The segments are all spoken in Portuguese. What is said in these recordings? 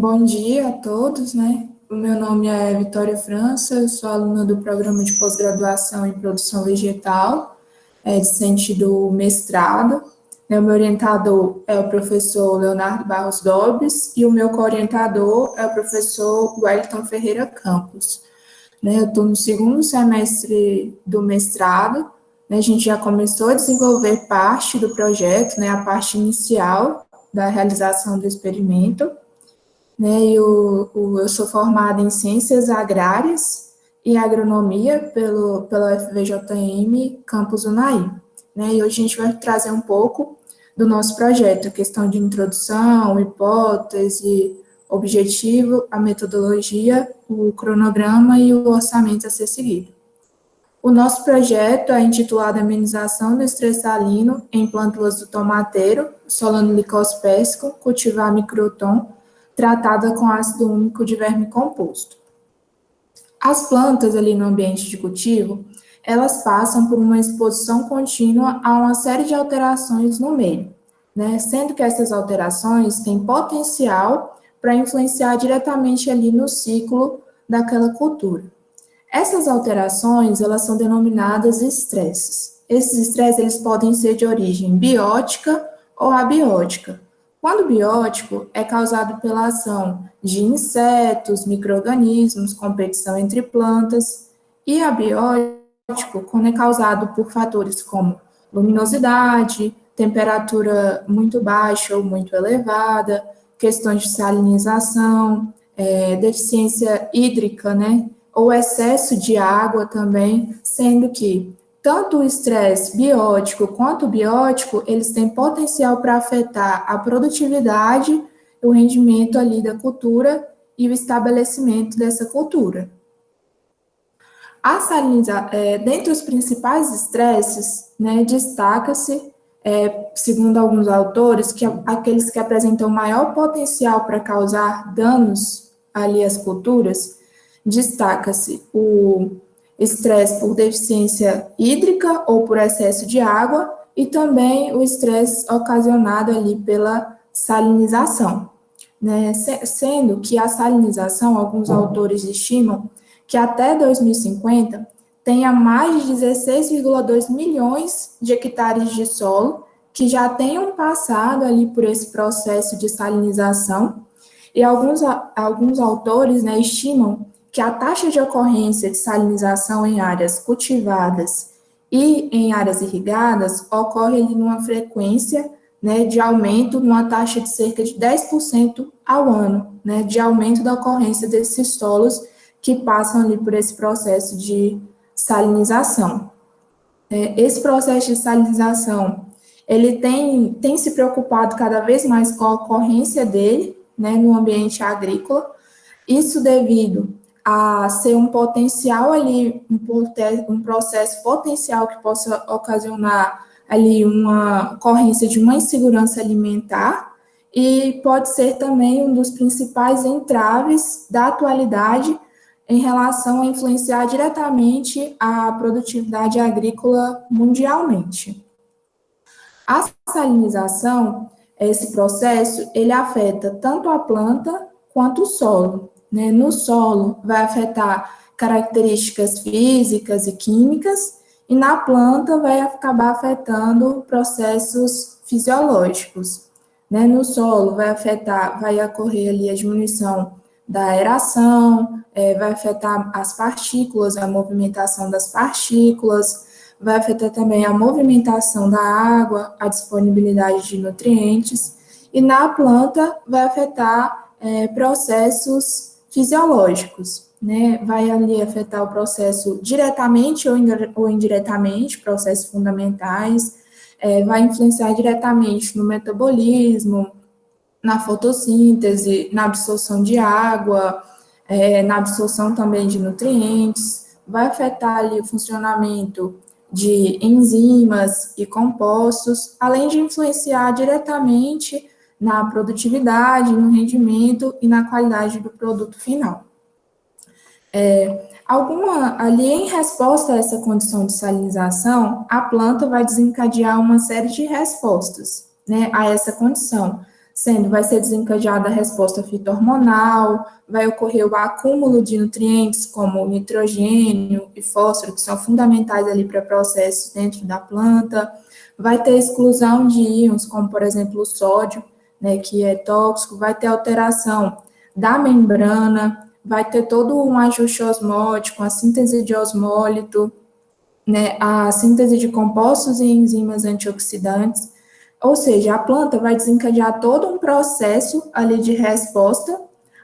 Bom dia a todos, né? O meu nome é Vitória França, eu sou aluna do programa de pós-graduação em produção vegetal, discente do mestrado. O meu orientador é o professor Leonardo Barros Dobes e o meu co-orientador é o professor Wellington Ferreira Campos. Eu estou no segundo semestre do mestrado, né? A gente já começou a desenvolver parte do projeto, né? A parte inicial da realização do experimento, né? Eu sou formada em Ciências Agrárias e Agronomia pela FVJM Campus Unai, né? E hoje a gente vai trazer um pouco do nosso projeto, a questão de introdução, hipótese, objetivo, a metodologia, o cronograma e o orçamento a ser seguido. O nosso projeto é intitulado Amenização do Estresse Salino em Plântulas do Tomateiro, Solano licospécico, cultivar microtom, tratada com ácido úmico de verme composto. As plantas ali no ambiente de cultivo, elas passam por uma exposição contínua a uma série de alterações no meio, né? Sendo que essas alterações têm potencial para influenciar diretamente ali no ciclo daquela cultura. Essas alterações, elas são denominadas estresses. Esses estresses, eles podem ser de origem biótica ou abiótica. Quando biótico, é causado pela ação de insetos, micro-organismos, competição entre plantas, e abiótico, quando é causado por fatores como luminosidade, temperatura muito baixa ou muito elevada, questões de salinização, deficiência hídrica, né? Ou excesso de água também, sendo que tanto o estresse biótico quanto o biótico, eles têm potencial para afetar a produtividade, o rendimento ali da cultura e o estabelecimento dessa cultura. Dentre os principais estresses, né, destaca-se, segundo alguns autores, que aqueles que apresentam maior potencial para causar danos ali às culturas, destaca-se o estresse por deficiência hídrica ou por excesso de água e também o estresse ocasionado ali pela salinização, né? Sendo que a salinização, alguns autores estimam que até 2050 tenha mais de 16,2 milhões de hectares de solo que já tenham passado ali por esse processo de salinização, e alguns autores, né, estimam que a taxa de ocorrência de salinização em áreas cultivadas e em áreas irrigadas ocorre ali numa frequência, né, de aumento, numa taxa de cerca de 10% ao ano, né, de aumento da ocorrência desses solos que passam ali por esse processo de salinização. Esse processo de salinização, ele tem se preocupado cada vez mais com a ocorrência dele, né, no ambiente agrícola, isso devido a ser um potencial ali, um processo potencial que possa ocasionar ali uma ocorrência de uma insegurança alimentar, e pode ser também um dos principais entraves da atualidade em relação a influenciar diretamente a produtividade agrícola mundialmente. A salinização, esse processo, ele afeta tanto a planta quanto o solo, né? No solo, vai afetar características físicas e químicas, e na planta vai acabar afetando processos fisiológicos, né? No solo, vai ocorrer ali a diminuição da aeração, vai afetar as partículas, a movimentação das partículas, vai afetar também a movimentação da água, a disponibilidade de nutrientes, e na planta vai afetar processos fisiológicos, né? Vai ali afetar o processo diretamente ou indiretamente, processos fundamentais, vai influenciar diretamente no metabolismo, na fotossíntese, na absorção de água, na absorção também de nutrientes, vai afetar ali o funcionamento de enzimas e compostos, além de influenciar diretamente na produtividade, no rendimento e na qualidade do produto final. Ali, em resposta a essa condição de salinização, a planta vai desencadear uma série de respostas, né, a essa condição, vai ser desencadeada a resposta fito-hormonal, vai ocorrer o acúmulo de nutrientes como nitrogênio e fósforo, que são fundamentais ali para processos dentro da planta, vai ter exclusão de íons, como por exemplo o sódio, né, que é tóxico, vai ter alteração da membrana, vai ter todo um ajuste osmótico, a síntese de osmólito, né, a síntese de compostos e enzimas antioxidantes, ou seja, a planta vai desencadear todo um processo ali de resposta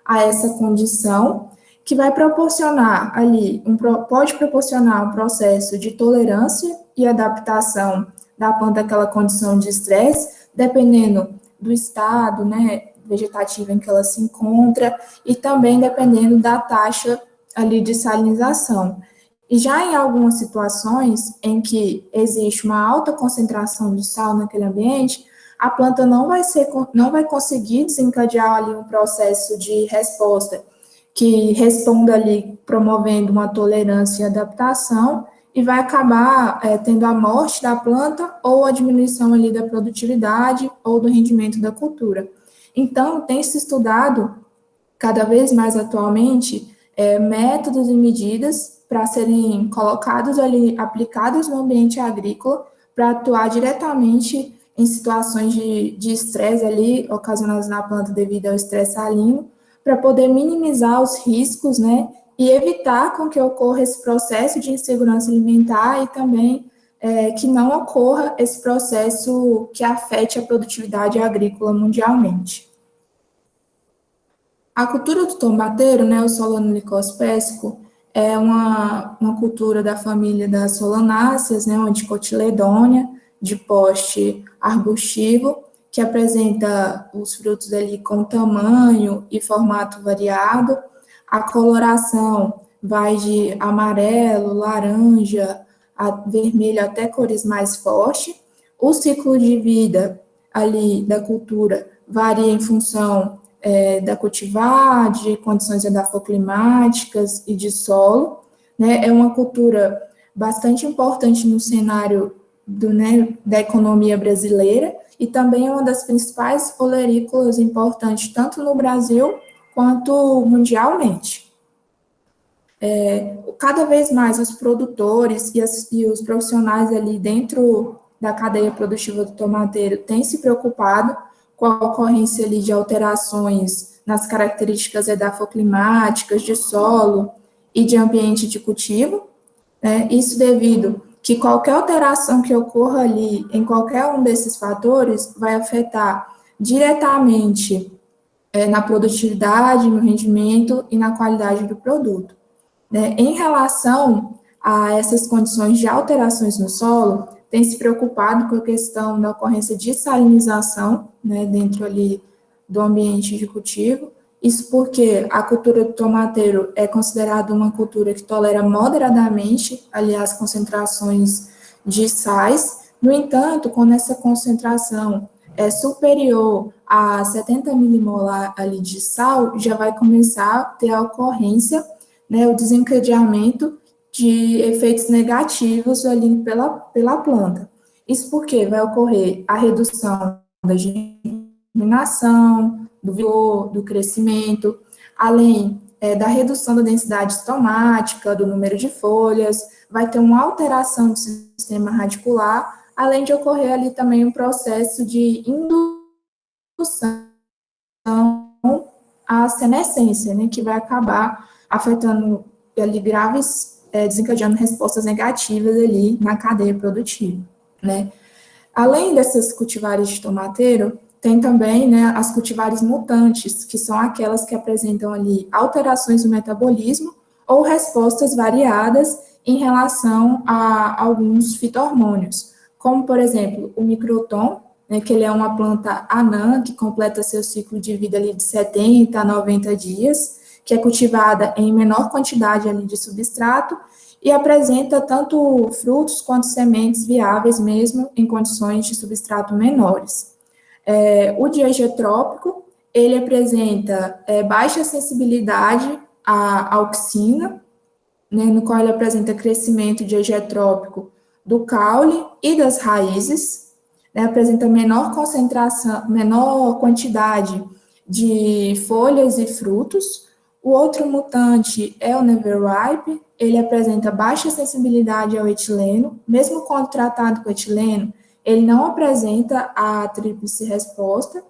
a essa condição, que vai proporcionar ali, pode proporcionar um processo de tolerância e adaptação da planta àquela condição de estresse, dependendo do estado, né, vegetativo em que ela se encontra, e também dependendo da taxa ali de salinização. E já em algumas situações em que existe uma alta concentração de sal naquele ambiente, a planta não vai conseguir desencadear ali um processo de resposta que responda ali promovendo uma tolerância e adaptação e vai acabar tendo a morte da planta ou a diminuição ali da produtividade ou do rendimento da cultura. Então, tem se estudado cada vez mais atualmente métodos e medidas para serem colocados ali, aplicados no ambiente agrícola, para atuar diretamente em situações de estresse ali, ocasionados na planta devido ao estresse salino, para poder minimizar os riscos, né, e evitar com que ocorra esse processo de insegurança alimentar e também que não ocorra esse processo que afete a produtividade agrícola mundialmente. A cultura do tomateiro, né, o Solanum lycospécico, é uma cultura da família das solanáceas, né, uma dicotiledônea, de poste arbustivo, que apresenta os frutos ali com tamanho e formato variado. A coloração vai de amarelo, laranja, a vermelho até cores mais fortes. O ciclo de vida ali da cultura varia em função da cultivar, de condições edafoclimáticas e de solo, né? É uma cultura bastante importante no cenário da economia brasileira e também é uma das principais olerícolas importantes tanto no Brasil quanto mundialmente. Cada vez mais os produtores e os profissionais ali dentro da cadeia produtiva do tomateiro têm se preocupado com a ocorrência ali de alterações nas características edafoclimáticas de solo e de ambiente de cultivo, né? Isso devido que qualquer alteração que ocorra ali em qualquer um desses fatores vai afetar diretamente na produtividade, no rendimento e na qualidade do produto. Né? Em relação a essas condições de alterações no solo, tem se preocupado com a questão da ocorrência de salinização, né, dentro ali do ambiente de cultivo. Isso porque a cultura do tomateiro é considerada uma cultura que tolera moderadamente, ali, as concentrações de sais. No entanto, quando essa concentração é superior a 70 milimolar ali de sal, já vai começar a ter a ocorrência, né, o desencadeamento de efeitos negativos ali pela planta. Isso porque vai ocorrer a redução da germinação, do vigor, do crescimento, além da redução da densidade estomática, do número de folhas, vai ter uma alteração do sistema radicular, além de ocorrer ali também um processo de indução à senescência, né, que vai acabar afetando ali graves, desencadeando respostas negativas ali na cadeia produtiva, né. Além dessas cultivares de tomateiro, tem também, né, as cultivares mutantes, que são aquelas que apresentam ali alterações no metabolismo ou respostas variadas em relação a alguns fito-hormônios, como, por exemplo, o microtom, né, que ele é uma planta anã, que completa seu ciclo de vida ali de 70 a 90 dias, que é cultivada em menor quantidade ali de substrato e apresenta tanto frutos quanto sementes viáveis mesmo em condições de substrato menores. O diegetrópico, ele apresenta baixa sensibilidade à auxina, né, no qual ele apresenta crescimento diegetrópico do caule e das raízes. né, apresenta menor concentração, menor quantidade de folhas e frutos. O outro mutante é o Neverripe, ele apresenta baixa sensibilidade ao etileno, mesmo quando tratado com etileno, ele não apresenta a tríplice resposta,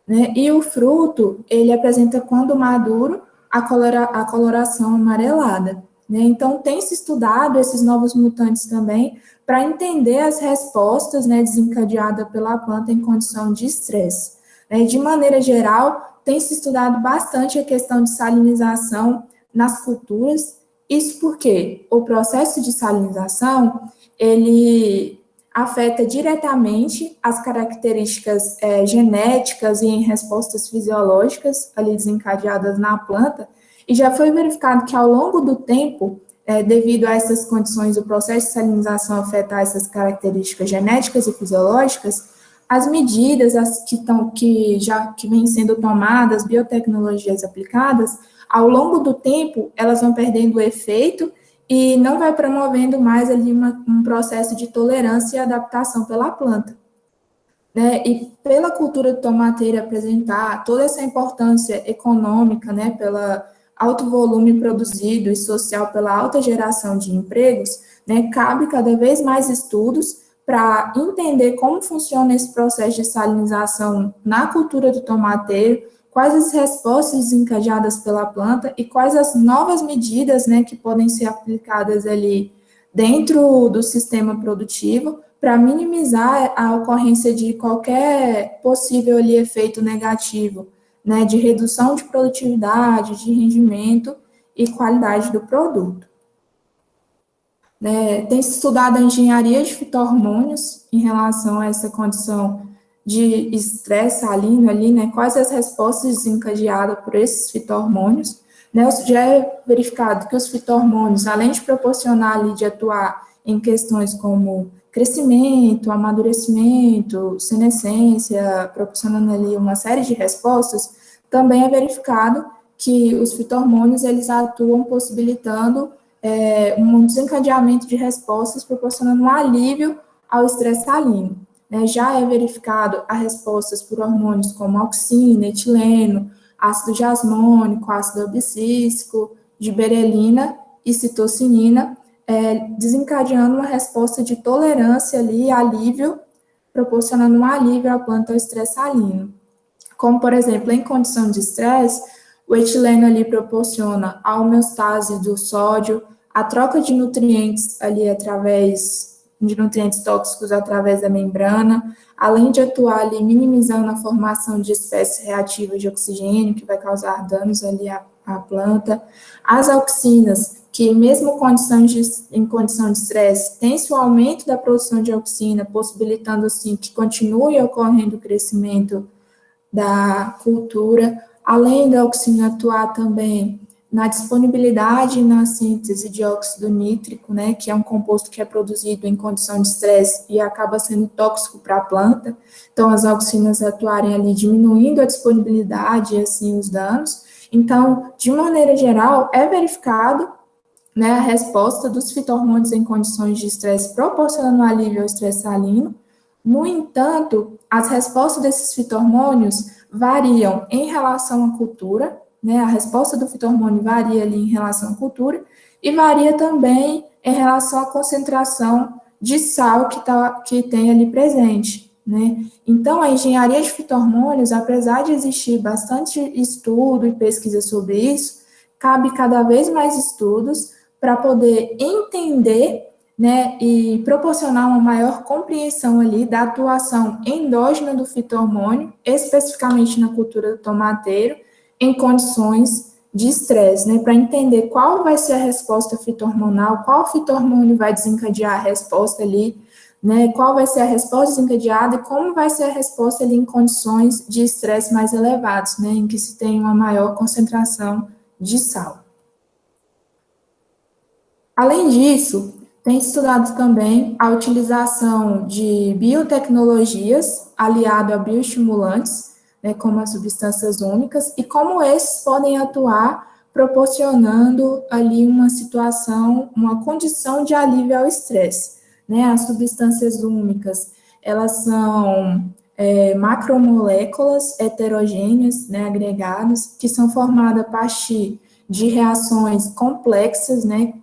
né? E o fruto, ele apresenta, quando maduro, a coloração amarelada, né? Então, tem se estudado esses novos mutantes também para entender as respostas, né, desencadeadas pela planta em condição de estresse, né? De maneira geral, tem se estudado bastante a questão de salinização nas culturas. Isso porque o processo de salinização, ele afeta diretamente as características genéticas e em respostas fisiológicas ali desencadeadas na planta, e já foi verificado que ao longo do tempo, devido a essas condições, o processo de salinização afetar essas características genéticas e fisiológicas, as medidas que vêm sendo tomadas, biotecnologias aplicadas, ao longo do tempo, elas vão perdendo o efeito e não vai promovendo mais ali um processo de tolerância e adaptação pela planta, né? E pela cultura tomateira apresentar toda essa importância econômica, né, pela alto volume produzido e social pela alta geração de empregos, né, cabe cada vez mais estudos para entender como funciona esse processo de salinização na cultura do tomateiro, quais as respostas desencadeadas pela planta e quais as novas medidas, né, que podem ser aplicadas ali dentro do sistema produtivo para minimizar a ocorrência de qualquer possível ali efeito negativo, né, de redução de produtividade, de rendimento e qualidade do produto. Né, tem se estudado a engenharia de fito-hormônios em relação a essa condição de estresse salino ali, né, quais as respostas desencadeadas por esses fito-hormônios, né, já é verificado que os fito-hormônios, além de proporcionar ali, de atuar em questões como crescimento, amadurecimento, senescência, proporcionando ali uma série de respostas, também é verificado que os fito-hormônios, eles atuam possibilitando um desencadeamento de respostas, proporcionando um alívio ao estresse salino. Já é verificado as respostas por hormônios como auxina, etileno, ácido jasmônico, ácido abscísico, giberelina e citocinina, desencadeando uma resposta de tolerância ali, alívio, proporcionando um alívio à planta ao estresse salino. Como, por exemplo, em condição de estresse, o etileno ali proporciona a homeostase do sódio, a troca de nutrientes ali de nutrientes tóxicos através da membrana, além de atuar ali minimizando a formação de espécies reativas de oxigênio, que vai causar danos ali à planta. As auxinas, que mesmo em condição de estresse, tem-se o aumento da produção de auxina, possibilitando assim que continue ocorrendo o crescimento da cultura, além da auxina atuar também na disponibilidade e na síntese de óxido nítrico, né, que é um composto que é produzido em condição de estresse e acaba sendo tóxico para a planta. Então, as auxinas atuarem ali diminuindo a disponibilidade e assim os danos. Então, de maneira geral, é verificado, né, a resposta dos fito-hormônios em condições de estresse proporcionando alívio ao estresse salino. No entanto, as respostas desses fito-hormônios variam em relação à cultura, né? A resposta do fito-hormônio varia ali em relação à cultura e varia também em relação à concentração de sal que tem ali presente, né? Então, a engenharia de fito-hormônios, apesar de existir bastante estudo e pesquisa sobre isso, cabe cada vez mais estudos para poder entender, né, e proporcionar uma maior compreensão ali da atuação endógena do fito-hormônio, especificamente na cultura do tomateiro, em condições de estresse, né, para entender qual vai ser a resposta fito-hormonal, qual fito-hormônio vai desencadear a resposta ali, né, qual vai ser a resposta desencadeada e como vai ser a resposta ali em condições de estresse mais elevados, né, em que se tem uma maior concentração de sal. Além disso, tem estudado também a utilização de biotecnologias aliado a bioestimulantes, né, como as substâncias úmicas, e como esses podem atuar proporcionando ali uma situação, uma condição de alívio ao estresse, né, as substâncias úmicas, elas são macromoléculas heterogêneas, né, agregadas, que são formadas a partir de reações complexas, né,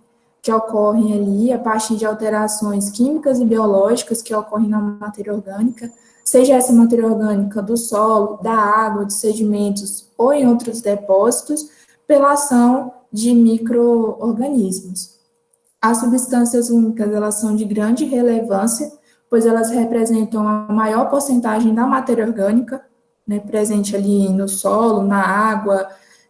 que ocorrem ali a partir de alterações químicas e biológicas que ocorrem na matéria orgânica, seja essa matéria orgânica do solo, da água, de sedimentos ou em outros depósitos, pela ação de micro-organismos. As substâncias úmicas, elas são de grande relevância, pois elas representam a maior porcentagem da matéria orgânica, né, presente ali no solo, na água,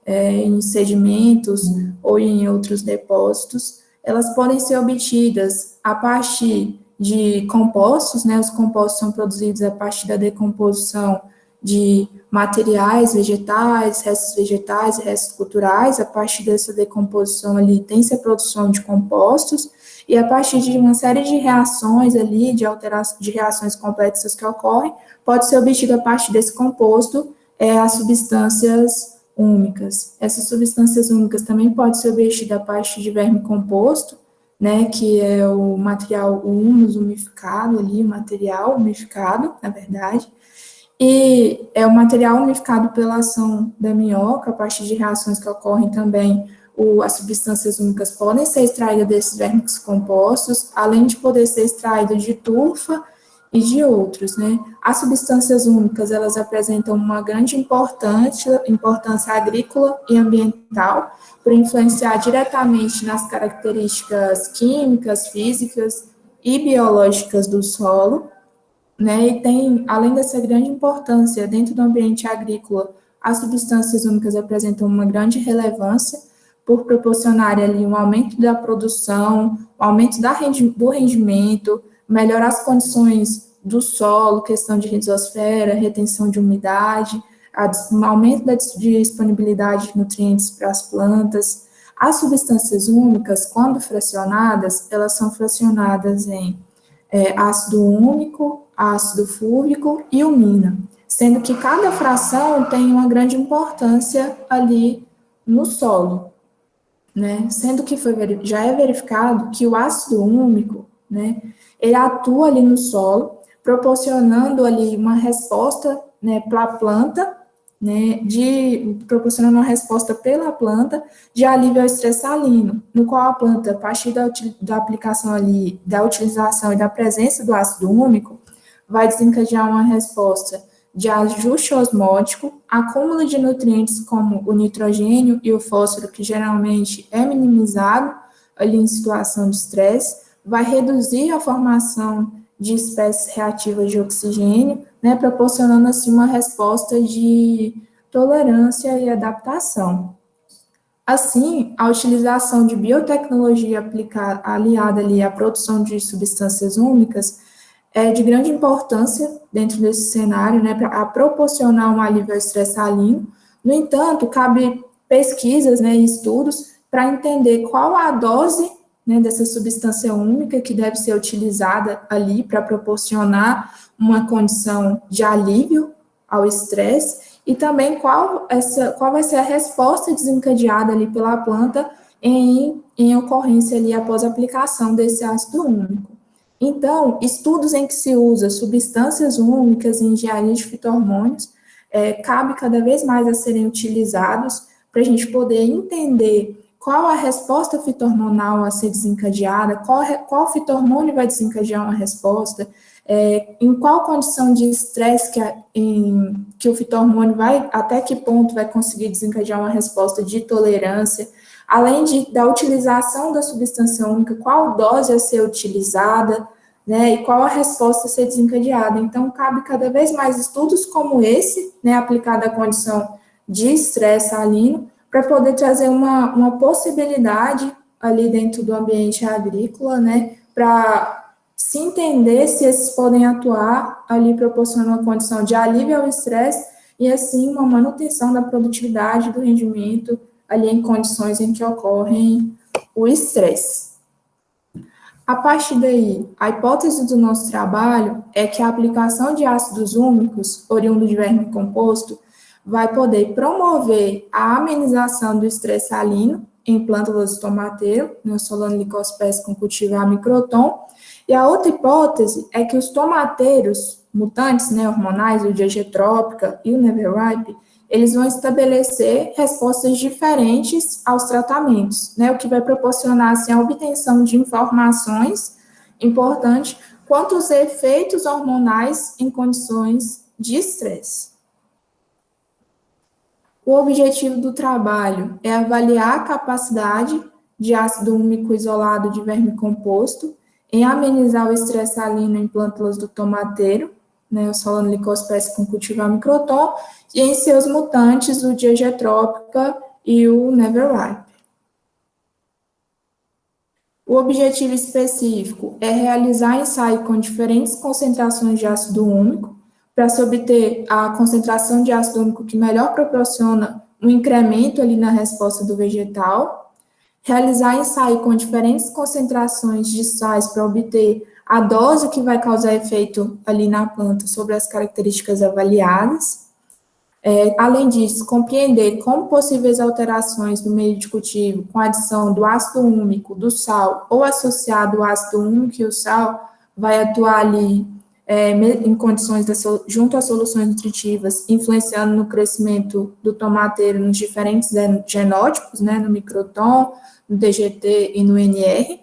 em sedimentos ou em outros depósitos. Elas podem ser obtidas a partir de compostos, né, os compostos são produzidos a partir da decomposição de materiais vegetais, restos culturais, a partir dessa decomposição ali tem-se a produção de compostos, e a partir de uma série de reações ali, de reações complexas que ocorrem, pode ser obtido a partir desse composto as substâncias úmicas. Essas substâncias úmicas também podem ser obtidas a partir de verme composto, né, que é o material humus umificado ali, o material umificado, na verdade, e é o material umificado pela ação da minhoca, a partir de reações que ocorrem também, as substâncias úmicas podem ser extraídas desses vermes compostos, além de poder ser extraída de turfa e de outros, né? As substâncias úmicas, elas apresentam uma grande importância agrícola e ambiental, por influenciar diretamente nas características químicas, físicas e biológicas do solo, né? E tem, além dessa grande importância dentro do ambiente agrícola, as substâncias úmicas apresentam uma grande relevância por proporcionarem ali um aumento da produção, um aumento do rendimento, melhorar as condições do solo, questão de rizosfera, retenção de umidade, um aumento da disponibilidade de nutrientes para as plantas. As substâncias úmicas, quando fracionadas, elas são fracionadas em ácido úmico, ácido fúvico e umina, sendo que cada fração tem uma grande importância ali no solo, né? Sendo que já é verificado que o ácido úmico, né, ele atua ali no solo, proporcionando ali uma resposta, né, para a planta, né, proporcionando uma resposta pela planta de alívio ao estresse salino, no qual a planta, a partir da aplicação ali, da utilização e da presença do ácido úmico, vai desencadear uma resposta de ajuste osmótico, acúmulo de nutrientes como o nitrogênio e o fósforo, que geralmente é minimizado ali em situação de estresse, vai reduzir a formação de espécies reativas de oxigênio, né, proporcionando assim uma resposta de tolerância e adaptação. Assim, a utilização de biotecnologia aliada ali à produção de substâncias úmicas é de grande importância dentro desse cenário, né, para proporcionar um alívio ao estresse salino. No entanto, cabe pesquisas, né, e estudos para entender qual a dose, né, dessa substância úmica que deve ser utilizada ali para proporcionar uma condição de alívio ao estresse e também qual vai ser a resposta desencadeada ali pela planta em ocorrência ali após a aplicação desse ácido úmico. Então, estudos em que se usa substâncias úmicas em engenharia de fito-hormônios cabe cada vez mais a serem utilizados para a gente poder entender qual a resposta fito-hormonal a ser desencadeada, qual fito-hormônio vai desencadear uma resposta, em qual condição de estresse que o fito-hormônio até que ponto vai conseguir desencadear uma resposta de tolerância, além da utilização da substância úmica, qual dose a ser utilizada, né, e qual a resposta a ser desencadeada. Então, cabe cada vez mais estudos como esse, né, aplicado à condição de estresse salino, para poder trazer uma possibilidade ali dentro do ambiente agrícola, né, para se entender se esses podem atuar ali proporcionando uma condição de alívio ao estresse e, assim, uma manutenção da produtividade, do rendimento, ali em condições em que ocorrem o estresse. A partir daí, a hipótese do nosso trabalho é que a aplicação de ácidos úmicos, oriundo de verme composto, vai poder promover a amenização do estresse salino em plântulas do tomateiro, no Solano lycospes com cultivar microtom, E a outra hipótese é que os tomateiros mutantes, né, hormonais, o diegotrópica e o Neverripe, eles vão estabelecer respostas diferentes aos tratamentos, né, o que vai proporcionar assim, a obtenção de informações importantes quanto aos efeitos hormonais em condições de estresse. O objetivo do trabalho é avaliar a capacidade de ácido úmico isolado de vermicomposto em amenizar o estresse salino em plântulas do tomateiro, né, o Solanolicospécie com cultivar microtom, e em seus mutantes, o Diegotrópica e o Neverripe. O objetivo específico é realizar ensaio com diferentes concentrações de ácido úmico, para se obter a concentração de ácido úmico que melhor proporciona um incremento ali na resposta do vegetal, realizar ensaio com diferentes concentrações de sais para obter a dose que vai causar efeito ali na planta sobre as características avaliadas. Além disso, compreender como possíveis alterações no meio de cultivo com a adição do ácido úmico, do sal ou associado ao ácido úmico e o sal vai atuar ali em condições junto às soluções nutritivas, influenciando no crescimento do tomateiro nos diferentes genótipos, né, no microtom, no DGT e no NR,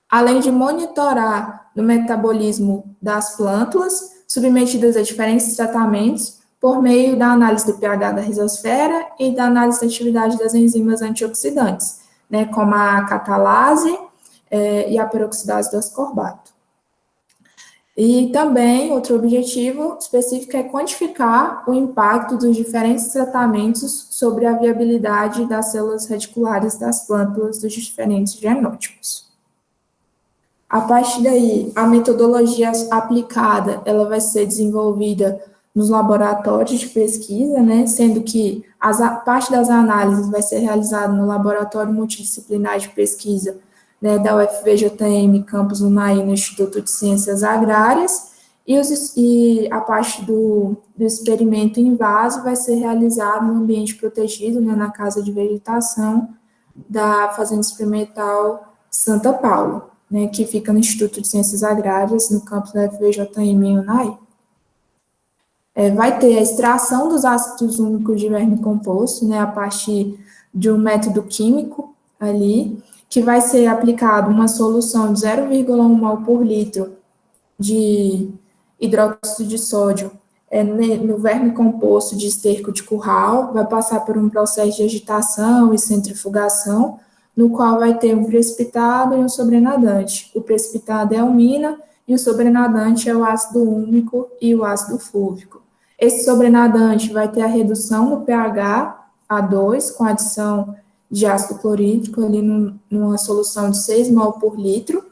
além de monitorar o metabolismo das plântulas submetidas a diferentes tratamentos por meio da análise do pH da rizosfera e da análise da atividade das enzimas antioxidantes, né, como a catalase e a peroxidase do ascorbato. E também, outro objetivo específico é quantificar o impacto dos diferentes tratamentos sobre a viabilidade das células reticulares das plântulas dos diferentes genótipos. A partir daí, a metodologia aplicada, ela vai ser desenvolvida nos laboratórios de pesquisa, né, sendo que parte das análises vai ser realizada no Laboratório Multidisciplinar de Pesquisa, né, da UFVJM, Campus Unai, no Instituto de Ciências Agrárias, e a parte do experimento em vaso vai ser realizado no ambiente protegido, né, na Casa de Vegetação da Fazenda Experimental Santa Paula, né, que fica no Instituto de Ciências Agrárias, no campus da UFVJM em Unai. Vai ter a extração dos ácidos úmicos de vermicomposto, né, a partir de um método químico ali, que vai ser aplicado uma solução de 0,1 mol por litro de hidróxido de sódio no vermicomposto de esterco de curral, vai passar por um processo de agitação e centrifugação, no qual vai ter um precipitado e um sobrenadante. O precipitado é a almina e o sobrenadante é o ácido úmico e o ácido fúlvico. Esse sobrenadante vai ter a redução no pH a 2, com adição de ácido clorídrico ali numa solução de 6 mol por litro,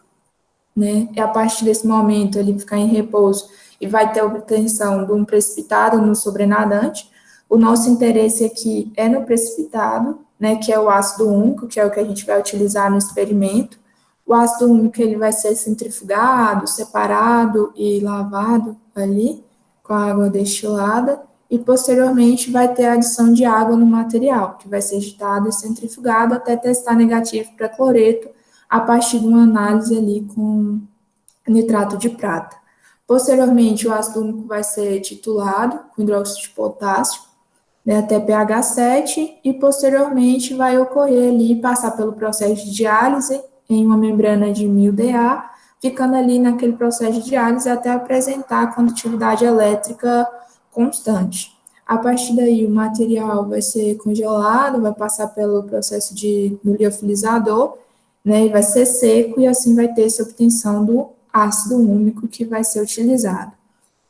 né? E a partir desse momento ele ficar em repouso e vai ter a obtenção de um precipitado no sobrenadante. O nosso interesse aqui é no precipitado, né, que é o ácido úmico, que é o que a gente vai utilizar no experimento. O ácido úmico ele vai ser centrifugado, separado e lavado ali com a água destilada, e posteriormente vai ter a adição de água no material, que vai ser agitado e centrifugado até testar negativo para cloreto, a partir de uma análise ali com nitrato de prata. Posteriormente, o ácido úmico vai ser titulado com hidróxido de potássio, né, até pH 7, e posteriormente vai ocorrer ali, passar pelo processo de diálise em uma membrana de 1000 DA, ficando ali naquele processo de diálise até apresentar a condutividade elétrica constante. A partir daí, o material vai ser congelado, vai passar pelo processo no liofilizador, né, e vai ser seco, e assim vai ter essa obtenção do ácido úmico que vai ser utilizado.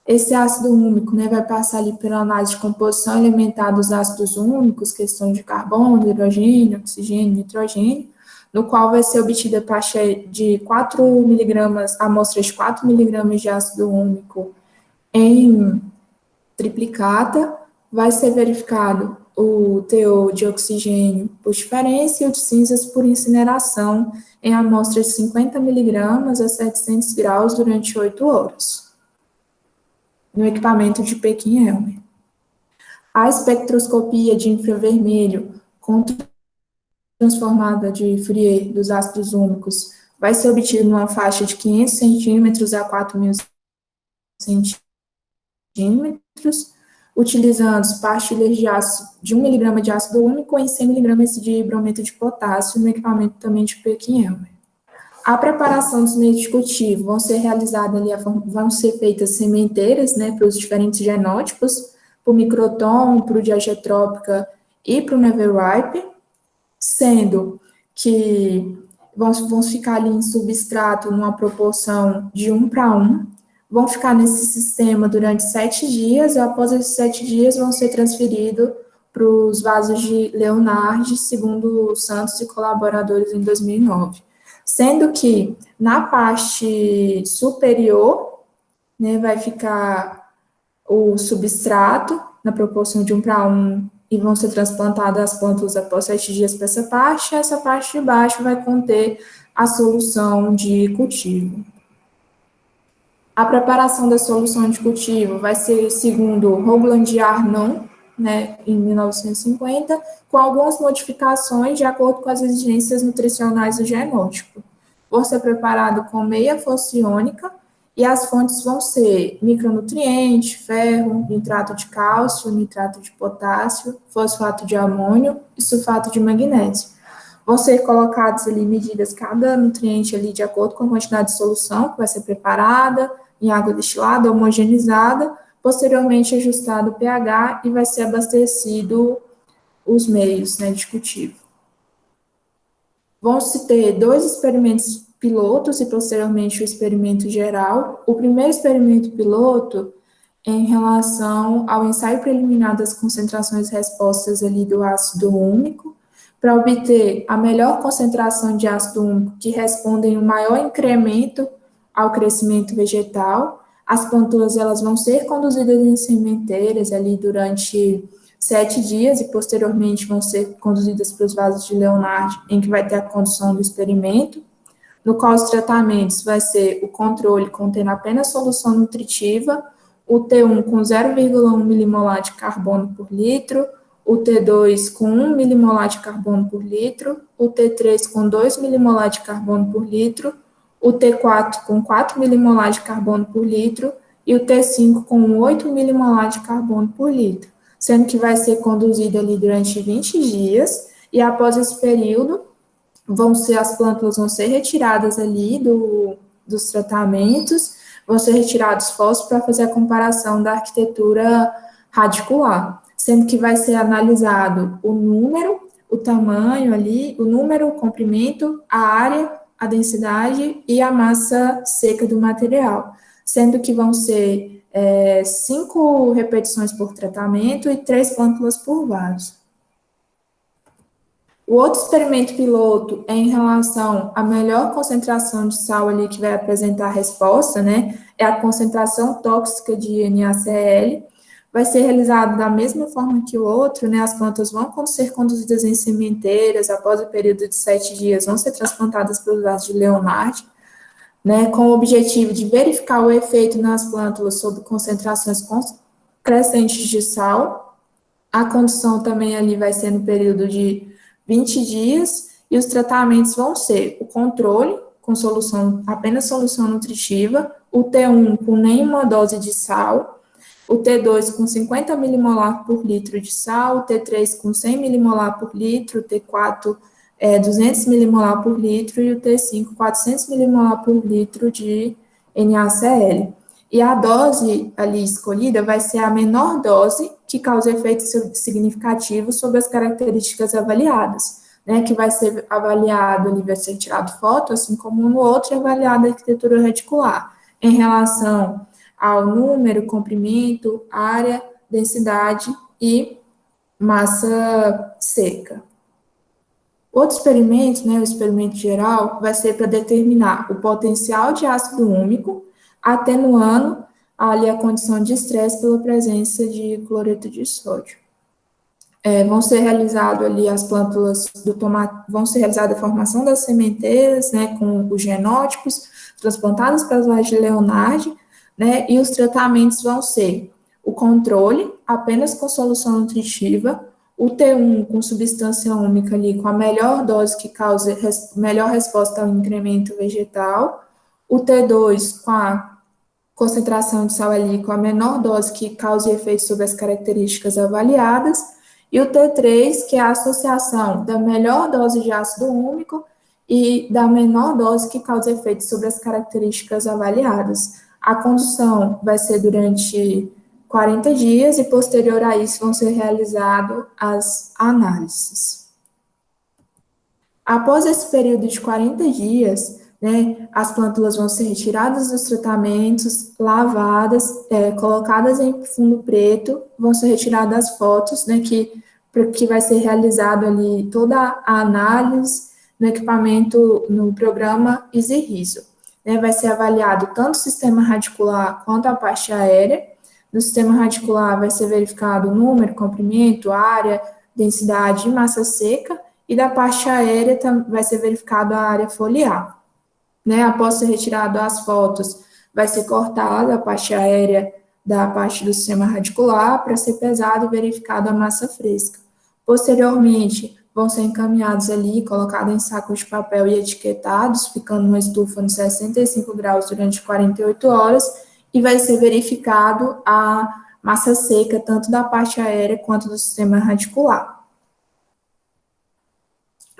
Esse ácido úmico, né, vai passar ali pela análise de composição elementar dos ácidos úmicos, questão de carbono, hidrogênio, oxigênio, nitrogênio, no qual vai ser obtida a taxa de 4 miligramas, amostras de 4 miligramas de ácido úmico em triplicata, vai ser verificado o teor de oxigênio por diferença e o de cinzas por incineração em amostras de 50 miligramas a 700 graus durante 8 horas, no equipamento de Pekin-Elmer. A espectroscopia de infravermelho com transformada de Fourier dos ácidos úmicos vai ser obtido numa faixa de 500 centímetros a 4.000 centímetros, utilizando pastilhas de ácido de 1 miligrama de ácido úmico em 100 miligramas de brometo de potássio no equipamento também de Perkin-Elmer. A preparação dos meios de cultivo vão ser realizadas ali, vão ser feitas sementeiras, né, para os diferentes genótipos, para o microtom, para o diagetrópica e para o never-ripe, sendo que vão ficar ali em substrato numa proporção de 1:1, vão ficar nesse sistema durante 7 dias, e após esses 7 dias vão ser transferidos para os vasos de Leonardi, segundo Santos e colaboradores em 2009. Sendo que na parte superior, né, vai ficar o substrato na proporção de 1:1 e vão ser transplantadas as plântulas após 7 dias para essa parte de baixo vai conter a solução de cultivo. A preparação da solução de cultivo vai ser segundo Rogland e Arnon, né, em 1950, com algumas modificações de acordo com as exigências nutricionais do genótipo. Vão ser preparado com meia fosciônica e as fontes vão ser micronutriente, ferro, nitrato de cálcio, nitrato de potássio, fosfato de amônio e sulfato de magnésio. Vão ser colocadas ali medidas cada nutriente ali de acordo com a quantidade de solução que vai ser preparada, em água destilada, homogeneizada, posteriormente ajustado o pH e vai ser abastecido os meios, né, de cultivo. Vão se ter 2 experimentos pilotos e posteriormente o experimento geral. O primeiro experimento piloto é em relação ao ensaio preliminar das concentrações respostas ali do ácido úmico, para obter a melhor concentração de ácido úmico que respondem o maior incremento ao crescimento vegetal. As plântulas elas vão ser conduzidas em sementeiras ali durante 7 dias e posteriormente vão ser conduzidas para os vasos de Leonardi, em que vai ter a condução do experimento, no qual os tratamentos vai ser o controle contendo apenas solução nutritiva, o T1 com 0,1 milimolar de carbono por litro, o T2 com 1 milimolar de carbono por litro, o T3 com 2 milimolar de carbono por litro, o T4 com 4 milimolar de carbono por litro e o T5 com 8 milimolar de carbono por litro, sendo que vai ser conduzido ali durante 20 dias, e após esse período, as plântulas vão ser retiradas ali dos tratamentos, vão ser retirados fósforos para fazer a comparação da arquitetura radicular, sendo que vai ser analisado o número, o tamanho ali, o número, o comprimento, a área, a densidade e a massa seca do material, sendo que vão ser 5 repetições por tratamento e 3 plântulas por vaso. O outro experimento piloto é em relação à melhor concentração de sal ali que vai apresentar a resposta, né? É a concentração tóxica de NaCl. Vai ser realizado da mesma forma que o outro, né? As plantas vão ser conduzidas em sementeiras, após o período de 7 dias, vão ser transplantadas pelos vasos de Leonardi, né? Com o objetivo de verificar o efeito nas plântulas sobre concentrações crescentes de sal. A condução também ali vai ser no período de 20 dias, e os tratamentos vão ser o controle, com apenas solução nutritiva, o T1 com nenhuma dose de sal, o T2 com 50 milimolar por litro de sal, o T3 com 100 milimolar por litro, o T4 200 milimolar por litro e o T5 400 milimolar por litro de NaCl. E a dose ali escolhida vai ser a menor dose que causa efeitos significativos sobre as características avaliadas, né, que vai ser avaliado, ali vai ser tirado foto, assim como no outro, avaliada a arquitetura reticular, em relação ao número, comprimento, área, densidade e massa seca. Outro experimento, né, o experimento geral, vai ser para determinar o potencial de ácido úmico, atenuando ali a condição de estresse pela presença de cloreto de sódio. Vão ser realizadas ali as plântulas do tomate, vão ser realizada a formação das sementeiras, né, com os genótipos transplantados para as vagens de Leonardi, né, e os tratamentos vão ser o controle, apenas com solução nutritiva, o T1 com substância úmica ali, com a melhor dose que causa melhor resposta ao incremento vegetal, o T2 com a concentração de sal ali com a menor dose que cause efeito sobre as características avaliadas, e o T3, que é a associação da melhor dose de ácido úmico e da menor dose que causa efeito sobre as características avaliadas. A condução vai ser durante 40 dias e, posterior a isso, vão ser realizadas as análises. Após esse período de 40 dias, né, as plântulas vão ser retiradas dos tratamentos, lavadas, colocadas em fundo preto, vão ser retiradas as fotos, né, que vai ser realizado ali toda a análise no equipamento, no programa EasyRiso. Né, vai ser avaliado tanto o sistema radicular quanto a parte aérea. No sistema radicular vai ser verificado o número, comprimento, área, densidade e massa seca, e da parte aérea vai ser verificada a área foliar. Né, após ser retirado as fotos, vai ser cortada a parte aérea da parte do sistema radicular para ser pesado e verificado a massa fresca. Posteriormente, vão ser encaminhados ali, colocados em sacos de papel e etiquetados, ficando numa estufa nos 65 graus durante 48 horas, e vai ser verificado a massa seca, tanto da parte aérea quanto do sistema radicular.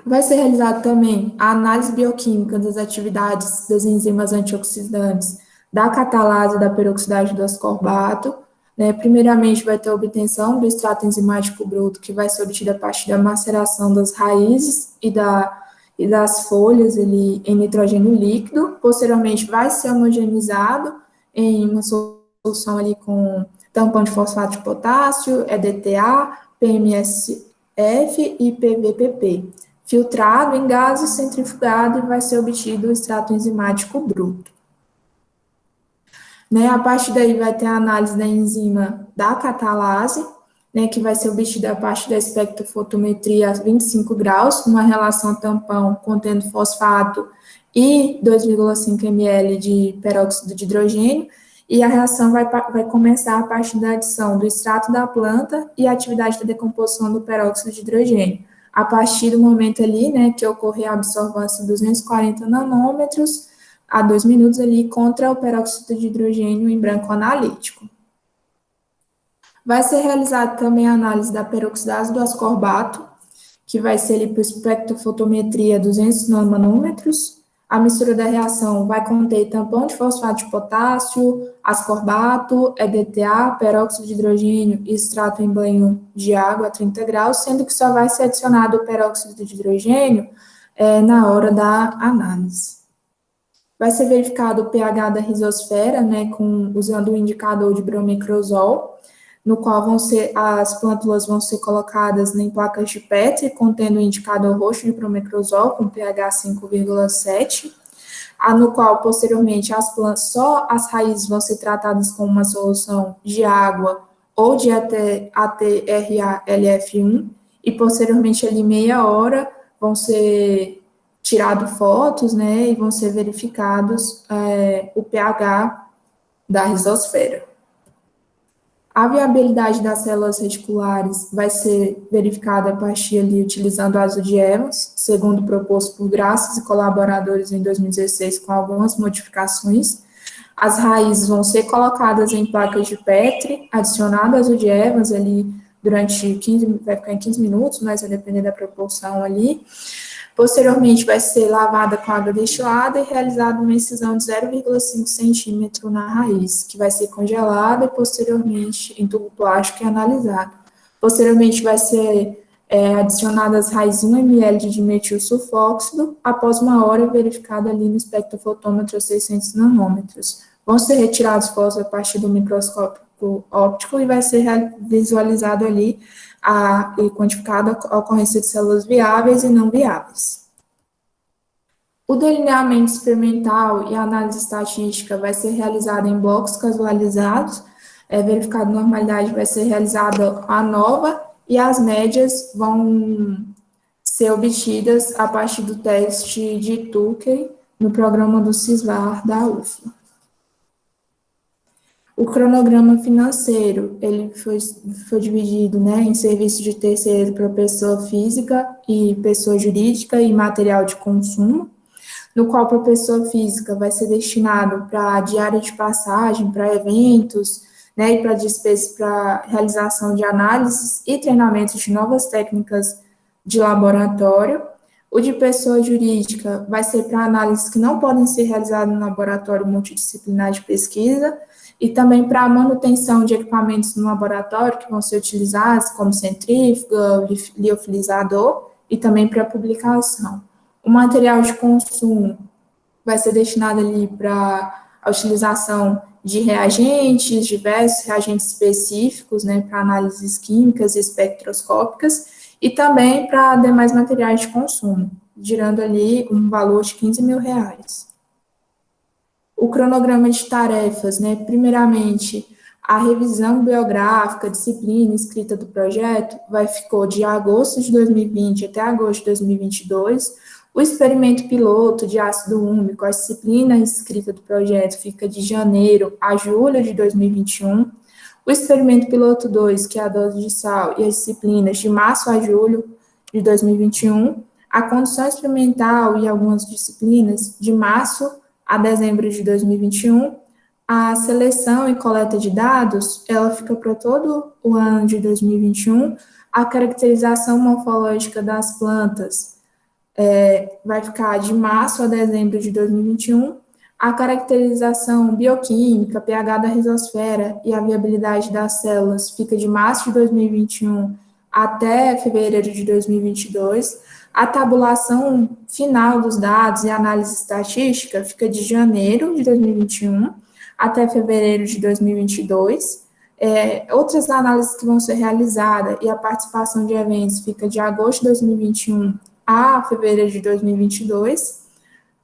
Vai ser realizado também a análise bioquímica das atividades das enzimas antioxidantes da catalase da peroxidase do ascorbato. Né? Primeiramente, vai ter a obtenção do extrato enzimático bruto, que vai ser obtido a partir da maceração das raízes e das folhas em nitrogênio líquido. Posteriormente, vai ser homogeneizado em uma solução ali com tampão de fosfato de potássio, EDTA, PMSF e PVPP. Filtrado em gases, centrifugado, e vai ser obtido o extrato enzimático bruto. Né, a partir daí vai ter a análise da enzima da catalase, né, que vai ser obtida a partir da espectrofotometria a 25 graus, uma relação tampão contendo fosfato e 2,5 ml de peróxido de hidrogênio, e a reação vai começar a partir da adição do extrato da planta e a atividade da decomposição do peróxido de hidrogênio. A partir do momento ali, né, que ocorrer a absorvância de 240 nanômetros a 2 minutos ali contra o peróxido de hidrogênio em branco analítico. Vai ser realizada também a análise da peroxidase do ascorbato, que vai ser ali por espectrofotometria 200 nanômetros. A mistura da reação vai conter tampão de fosfato de potássio, ascorbato, EDTA, peróxido de hidrogênio e extrato em banho de água a 30 graus, sendo que só vai ser adicionado o peróxido de hidrogênio na hora da análise. Vai ser verificado o pH da rizosfera, né, usando o indicador de bromecrosol, no qual as plântulas vão ser colocadas em placas de Petri, contendo o indicador roxo de bromecrosol, com pH 5,7, no qual, posteriormente, só as raízes vão ser tratadas com uma solução de água ou de ATRALF1, e, posteriormente, ali meia hora, vão ser tiradas fotos, né, e vão ser verificados o pH da rizosfera. A viabilidade das células reticulares vai ser verificada a partir ali utilizando azo de Evans, segundo proposto por Graças e colaboradores em 2016, com algumas modificações. As raízes vão ser colocadas em placas de Petri, adicionado azo de Evans ali durante 15, vai ficar em 15 minutos, mas vai depender da proporção ali. Posteriormente, vai ser lavada com água destilada e realizada uma incisão de 0,5 centímetro na raiz, que vai ser congelada e, posteriormente, em tubo plástico e analisado. Posteriormente, vai ser adicionadas raízes 1 ml de dimetil sulfóxido, após uma hora verificada ali no espectrofotômetro a 600 nanômetros. Vão ser retirados fotos a partir do microscópio óptico e vai ser visualizado ali e quantificada a ocorrência de células viáveis e não viáveis. O delineamento experimental e a análise estatística vai ser realizada em blocos casualizados, verificada normalidade vai ser realizada a nova e as médias vão ser obtidas a partir do teste de Tukey no programa do CISVAR da UFLA. O cronograma financeiro, ele foi dividido, né, em serviço de terceiro para pessoa física e pessoa jurídica e material de consumo, no qual para a pessoa física vai ser destinado para diária de passagem, para eventos, né, e para despesas para realização de análises e treinamentos de novas técnicas de laboratório. O de pessoa jurídica vai ser para análises que não podem ser realizadas no laboratório multidisciplinar de pesquisa e também para a manutenção de equipamentos no laboratório que vão ser utilizados, como centrífuga, liofilizador, e também para publicação. O material de consumo vai ser destinado ali para a utilização de reagentes, diversos reagentes específicos, né, para análises químicas e espectroscópicas, e também para demais materiais de consumo, girando ali um valor de R$ 15.000. O cronograma de tarefas, né, primeiramente, a revisão biográfica, disciplina escrita do projeto, ficou de agosto de 2020 até agosto de 2022. O experimento piloto de ácido úmico, a disciplina escrita do projeto, fica de janeiro a julho de 2021. O experimento piloto 2, que é a dose de sal, e as disciplinas de março a julho de 2021. A condução experimental e algumas disciplinas de março a dezembro de 2021. A seleção e coleta de dados, ela fica para todo o ano de 2021. A caracterização morfológica das plantas vai ficar de março a dezembro de 2021. A caracterização bioquímica, pH da rizosfera e a viabilidade das células fica de março de 2021 até fevereiro de 2022. A tabulação final dos dados e análise estatística fica de janeiro de 2021 até fevereiro de 2022. Outras análises que vão ser realizadas e a participação de eventos fica de agosto de 2021 a fevereiro de 2022.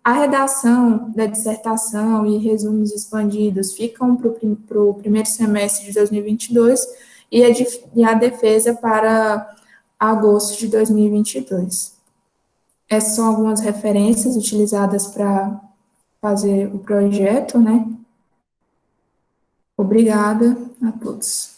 A redação da dissertação e resumos expandidos ficam para o primeiro semestre de 2022 e a defesa para agosto de 2022. Essas são algumas referências utilizadas para fazer o projeto, né? Obrigada a todos.